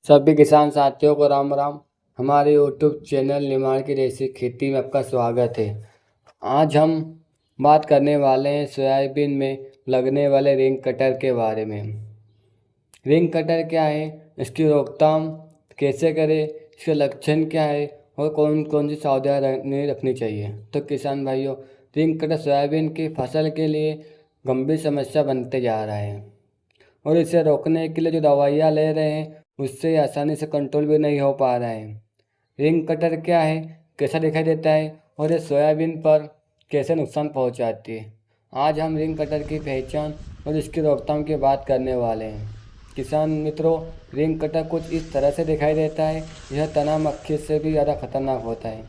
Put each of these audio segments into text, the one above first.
सभी किसान साथियों को राम राम। हमारे यूट्यूब चैनल निमाड़ की देसी खेती में आपका स्वागत है। आज हम बात करने वाले हैं सोयाबीन में लगने वाले रिंग कटर के बारे में। रिंग कटर क्या है, इसकी रोकथाम कैसे करें, इसके लक्षण क्या है और कौन कौन सी सावधानी रखनी चाहिए। तो किसान भाइयों, रिंग कटर सोयाबीन की फसल के लिए गंभीर समस्या बनते जा रहा है और इसे रोकने के लिए जो दवाइयाँ ले रहे हैं उससे आसानी से कंट्रोल भी नहीं हो पा रहा है। रिंग कटर क्या है, कैसा दिखाई देता है और ये सोयाबीन पर कैसे नुकसान पहुंचाती है। आज हम रिंग कटर की पहचान और इसकी रोकथाम की बात करने वाले हैं। किसान मित्रों, रिंग कटर कुछ इस तरह से दिखाई देता है। यह तना मक्खी से भी ज़्यादा खतरनाक होता है।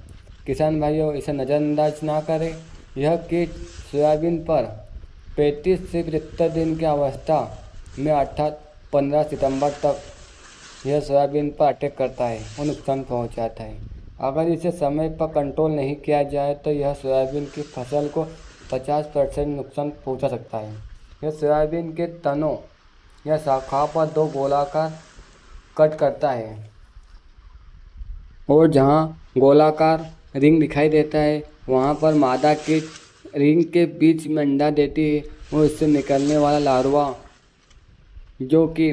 किसान भाइयों, इसे नज़रअंदाज ना करें। यह कीट सोयाबीन पर 35 से 75 दिन की अवस्था में अर्थात 15 सितंबर तक यह सोयाबीन पर अटैक करता है और नुकसान पहुंचाता है। अगर इसे समय पर कंट्रोल नहीं किया जाए तो यह सोयाबीन की फसल को 50% नुकसान पहुंचा सकता है। यह सोयाबीन के तनों या शाखा पर दो गोलाकार कट करता है और जहां गोलाकार रिंग दिखाई देता है वहां पर मादा कीट रिंग के बीच में अंडा देती है और इससे निकलने वाला लार्वा जो कि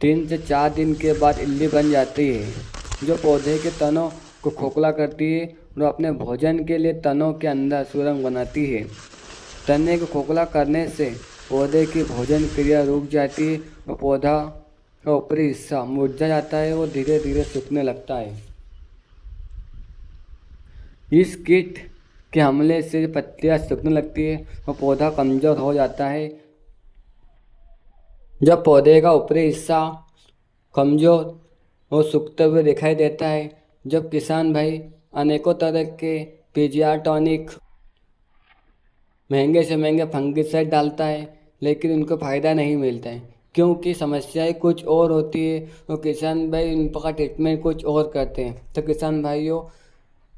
3 से 4 दिन के बाद इल्ली बन जाती है, जो पौधे के तनों को खोखला करती है और अपने भोजन के लिए तनों के अंदर सुरंग बनाती है। तने को खोखला करने से पौधे की भोजन क्रिया रुक जाती है और पौधा का ऊपरी हिस्सा मुरझा जाता है और धीरे धीरे सूखने लगता है। इस कीट के हमले से पत्तियां सूखने लगती है और पौधा कमज़ोर हो जाता है। जब पौधे का ऊपरी हिस्सा कमज़ोर और सूखते हुए दिखाई देता है, जब किसान भाई अनेकों तरह के पीजीआर टॉनिक महंगे से महंगे फंगिसाइड डालता है, लेकिन उनको फ़ायदा नहीं मिलता है क्योंकि समस्याएं कुछ और होती है और किसान भाई इनका ट्रीटमेंट कुछ और करते हैं। तो किसान भाइयों,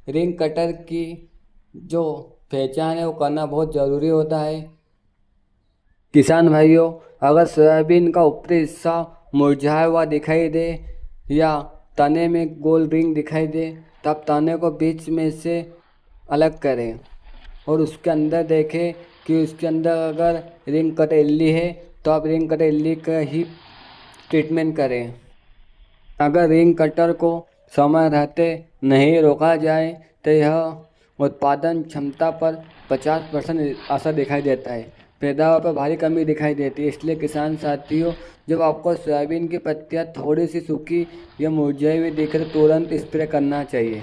रिंग कटर की जो पहचान है वो करना बहुत ज़रूरी होता है। किसान भाइयों, अगर सोयाबीन का ऊपरी हिस्सा मुरझाया हुआ दिखाई दे या तने में गोल रिंग दिखाई दे तब तने को बीच में से अलग करें और उसके अंदर देखें कि उसके अंदर अगर रिंग कटर इल्ली है तो आप रिंग कटर इल्ली का ही ट्रीटमेंट करें। अगर रिंग कटर को समय रहते नहीं रोका जाए तो यह उत्पादन क्षमता पर 50% असर दिखाई देता है, पैदावार पर भारी कमी दिखाई देती है। इसलिए किसान साथियों, जब आपको सोयाबीन की पत्तियां थोड़ी सी सूखी या मुरझाई हुई दिखे तो तुरंत स्प्रे करना चाहिए।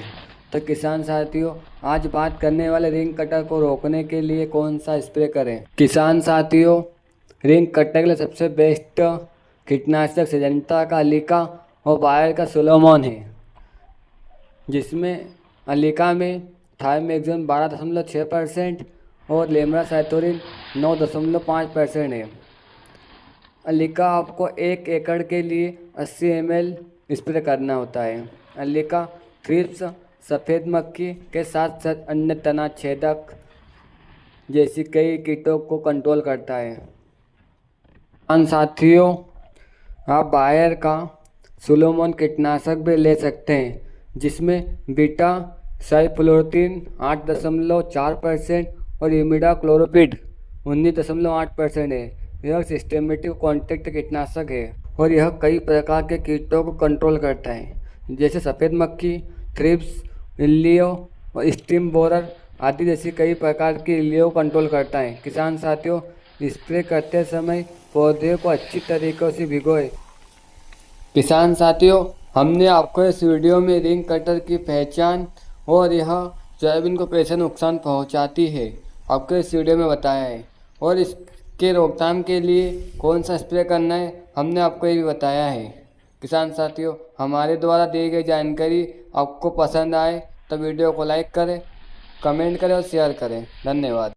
तो किसान साथियों, आज बात करने वाले रिंग कटर को रोकने के लिए कौन सा स्प्रे करें। किसान साथियों, रिंग कटर के लिए सबसे बेस्ट कीटनाशक सिजेंटा का अलीका और बायर का सोलोमॉन है, जिसमें अलीका में थायमेथ्रिन 12.6% और लेम्रासाइटोरिन 9.5% है। अलीका आपको 1 एकड़ के लिए 80 ml स्प्रे करना होता है। अलीका थ्रिप्स, सफ़ेद मक्खी के साथ साथ अन्य तना छेदक जैसी कई कीटों को कंट्रोल करता है। साथियों, आप बायर का सोलोमॉन कीटनाशक भी ले सकते हैं, जिसमें बीटा साइफ्लोरीन 8.4% और इमिडाक्लोप्रिड 19.8% है। यह सिस्टेमेटिक कॉन्टैक्ट कीटनाशक है और यह कई प्रकार के कीटों को कंट्रोल करता है, जैसे सफ़ेद मक्खी, थ्रिप्स, इल्लियों और स्टीम बोरर आदि जैसी कई प्रकार की इल्लियों को कंट्रोल करता है। किसान साथियों, स्प्रे करते समय पौधे को अच्छी तरीक़े से भिगोए। किसान साथियों, हमने आपको इस वीडियो में रिंग कटर की पहचान और यह सोयाबीन को कैसे नुकसान पहुंचाती है आपको इस वीडियो में बताया है और इसके रोकथाम के लिए कौन सा स्प्रे करना है हमने आपको ये भी बताया है। किसान साथियों, हमारे द्वारा दी गई जानकारी आपको पसंद आए तो वीडियो को लाइक करें, कमेंट करें और शेयर करें। धन्यवाद।